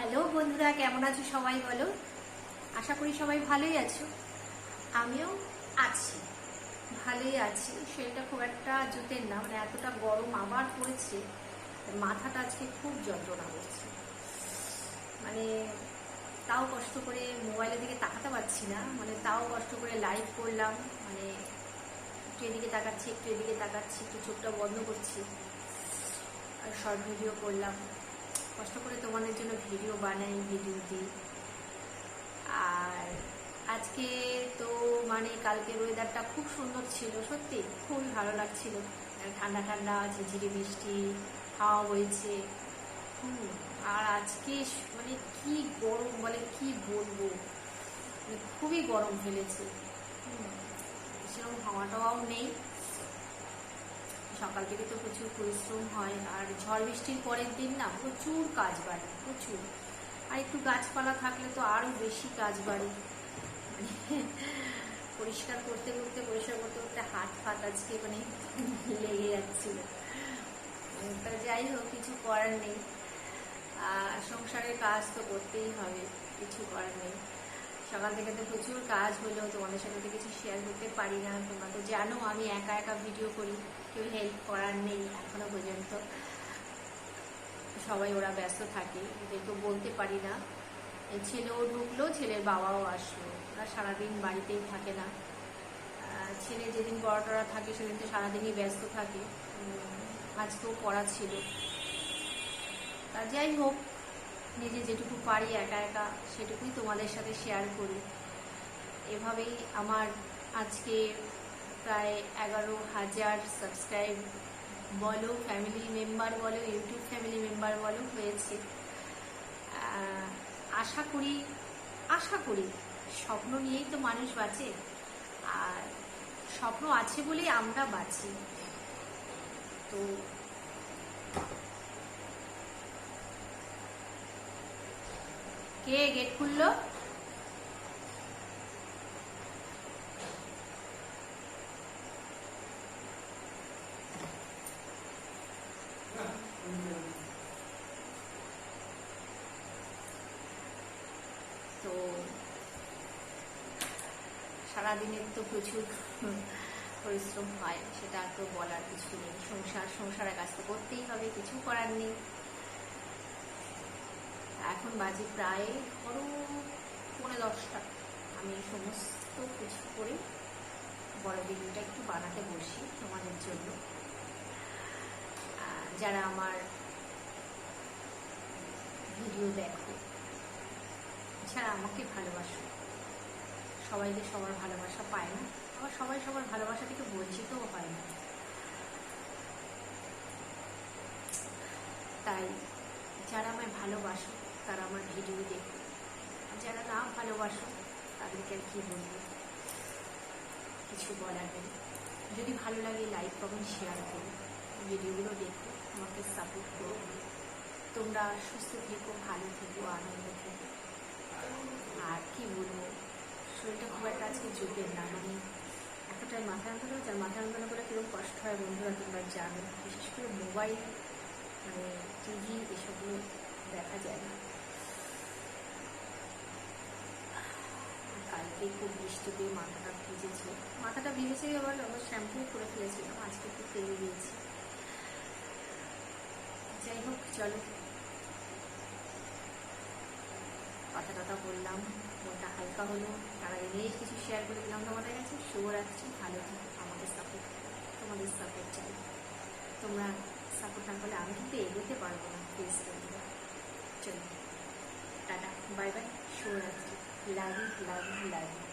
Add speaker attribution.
Speaker 1: Hello বন্ধুরা, কেমন আছো সবাই বলো। আশা করি সবাই ভালোই আছো। আমিও আছি, ভালোই আছি। শরীরটা খুব একটা জুতের না, মানে এতটা গরম আবার পড়েছে, মাথাটা আজকে খুব যন্ত্রণা করছে। মানে তাও কষ্ট করে মোবাইলের দিকে তাকাতে পারছি না, মানে তাও কষ্ট করে লাইভ করলাম। মানে একটু এদিকে তাকাচ্ছি, একটু এদিকে তাকাচ্ছি, একটু চোখটা বন্ধ করছি আর শর্ট ভিডিও করলাম। কষ্ট করে তোমাদের জন্য ভিডিও বানাই, ভিডিও দিই। আর আজকে তো মানে কালকের ওয়েদারটা খুব সুন্দর ছিল, সত্যি খুবই ভালো লাগছিল। ঠান্ডা ঠান্ডা ঝিঝিরি বৃষ্টি, হাওয়া বইছে। আর আজকে মানে কি গরম, বলে কি বলবো, মানে খুবই গরম ফেলেছে। সেরকম হাওয়া টাওয়াও নেই। সকাল থেকে তো প্রচুর পরিশ্রম হয়, আর ঝড় বৃষ্টির পরের দিন না প্রচুর কাজ বাড়ে, প্রচুর। আর একটু গাছপালা থাকলে তো আরো বেশি কাজ বাড়ে। পরিষ্কার করতে করতে হাত ফাত আজকে মানে লেগে যাচ্ছিল। তা যাই হোক, কিছু করার নেই। সংসারের কাজ তো করতেই হবে, কিছু করার নেই। সকাল থেকে তো প্রচুর কাজ হলো, তোমাদের সাথে তো কিছু শেয়ার করতে পারি না। তোমরা তো জানো আমি একা একা ভিডিও করি, কেউ হেল্প করার নেই এখনো পর্যন্ত। সবাই ওরা ব্যস্ত থাকে, এদেরকে বলতে পারি না। ছেলেও ঢুকলো, ছেলের বাবাও আসলো। ওরা সারাদিন বাড়িতেই থাকে না। ছেলে যেদিন পড়াটরা থাকে সেদিন তো সারাদিনই ব্যস্ত থাকে। আজকেও পড়া ছিল। তা যাই হোক, নিজে যেটুকু পারি একা একা সেটুকুই তোমাদের সাথে শেয়ার করি। এভাবেই আমার আজকে প্রায় 11,000 সাবস্ক্রাইব বলো, ফ্যামিলি মেম্বার বলো, ইউটিউব ফ্যামিলি মেম্বার বলো হয়েছে। আশা করি স্বপ্ন নিয়েই তো মানুষ বাঁচে, আর স্বপ্ন আছে বলেই আমরা বাঁচি। তো কে গেট খুললো? তো সারাদিনের তো প্রচুর পরিশ্রম হয়, সেটা তো বলার কিছু নেই। সংসারের কাজ তো করতেই হবে, কিছু করার নেই। এখন বাজে প্রায় ধরো 9:45। আমি সমস্ত কিছু করে বড় ভিডিওটা একটু বানাতে বসি তোমাদের জন্য। যারা আমার ভিডিও দেখো, যারা আমাকে ভালোবাসো, সবাইকে সবার ভালোবাসা পায় না, আবার সবাই সবার ভালোবাসা থেকে বঞ্চিতও হয় না। তাই যারা আমায় ভালোবাসো তারা আমার ভিডিও দেখো, যারা না ভালোবাসো তাদেরকে আর কি বলবো, কিছু বলার নেই। যদি ভালো লাগে লাইক কমেন্ট শেয়ার করো, ভিডিওগুলো দেখো, আমাকে সাপোর্ট করো। তোমরা সুস্থ থেকো, ভালো থেকো, আনন্দ থেকো। আর কি বলবো, শরীরটা খুব একটা আজকে জোটের না, মানে এতটাই মাথা যন্ত্রণা হচ্ছে। আর মাথা যন্ত্রণা করে কিরকম কষ্ট হয় বন্ধুরা তোমরা জানো, বিশেষ করে মোবাইল মানে টিভি এসবগুলো দেখা যায় না। কালকে খুব বৃষ্টি পেয়ে মাথাটা ভিজেছে, আবার শ্যাম্পু করে ফেলেছিলাম, আজকে একটু তেলে দিয়েছি। যাই হোক, চলো, কথা বললাম, মনটা হালকা হলো। তারা জিনিস কিছু শেয়ার করে দিলাম তোমাদের কাছে। শুভরাত্রি, ভালো থাকো, তোমাদের সাপোর্ট চাই। তোমরা সাপোর্ট না করলে আমি কিন্তু এগোতে পারবো না। প্লিজ বন্ধুরা, চলো, টাটা, বাই বাই, শুভরাত্রি, লাভ ইউ।